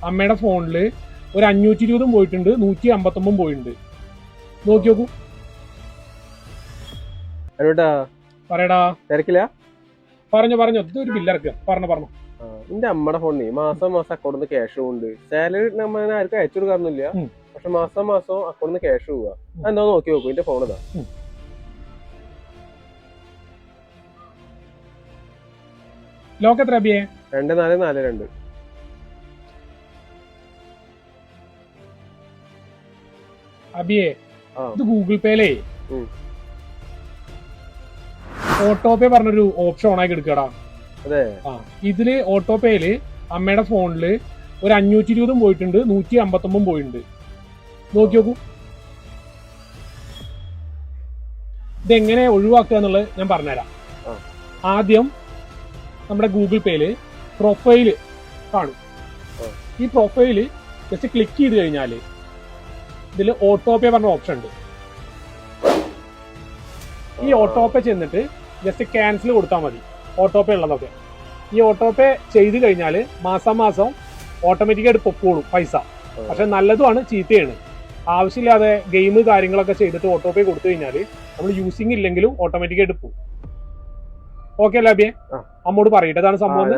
അമ്മയുടെ ഫോണിൽ ഒരു 520 പോയിട്ടുണ്ട്, 159 പോയിട്ടുണ്ട്. നോക്കി നോക്കൂ. പറയടാ. തിരക്കില്ല? പറഞ്ഞോ ഇതൊരു ബില്ലിറക്കുക. പറഞ്ഞു. എന്റെ അമ്മയുടെ ഫോണിൽ മാസം അക്കൗണ്ടിൽ ക്യാഷ് ഉണ്ട്. സാലറി ആർക്കും അയച്ചു കൊടുക്കാറൊന്നുമില്ല. പക്ഷെ മാസം അക്കൗണ്ടിൽ ക്യാഷ് പോവുക. എന്താ നോക്കി നോക്കൂ. എന്റെ ഫോൺ ഇതാ. ലോക്ക് എത്ര അബിയെ? 2442. അബിയെ, ഇത് ഗൂഗിൾ പേയിലേ ഓട്ടോ പേ പറഞ്ഞൊരു ഓപ്ഷൻ ഓൺ ആക്കി എടുക്കടാ. ഇതില് ഓട്ടോ പേയില് അമ്മയുടെ ഫോണില് ഒരു 520 പോയിട്ടുണ്ട്, 159 പോയിട്ടുണ്ട്. നോക്കി നോക്കൂ. ഇതെങ്ങനെ ഒഴിവാക്കുക എന്നുള്ളത് ഞാൻ പറഞ്ഞുതരാം. ആദ്യം നമ്മുടെ ഗൂഗിൾ പേയില് പ്രൊഫൈല് കാണും. ഈ പ്രൊഫൈല് ജസ്റ്റ് ക്ലിക്ക് ചെയ്ത് കഴിഞ്ഞാല് ഇതിൽ ഓട്ടോ പേ പറഞ്ഞ ഓപ്ഷൻ ഉണ്ട്. ഈ ഓട്ടോ പേ ചെന്നിട്ട് ജസ്റ്റ് ക്യാൻസൽ കൊടുത്താൽ മതി. ഓട്ടോ പേ ഉള്ളതൊക്കെ ഈ ഓട്ടോ പേ ചെയ്ത് കഴിഞ്ഞാൽ മാസം ഓട്ടോമാറ്റിക്കായിട്ട് പൊക്കോളും പൈസ. പക്ഷെ നല്ലതുമാണ്, ചീത്തയാണ്. ആവശ്യമില്ലാതെ ഗെയിം കാര്യങ്ങളൊക്കെ ചെയ്തിട്ട് ഓട്ടോ പേ കൊടുത്തു കഴിഞ്ഞാൽ നമ്മൾ യൂസിങ് ഇല്ലെങ്കിലും ഓട്ടോമാറ്റിക്കായിട്ട് പോകും. ഓക്കെ അല്ലേ അബിയെ? അമ്മോട് പറയട്ടെ, ഇതാണ് സംഭവം.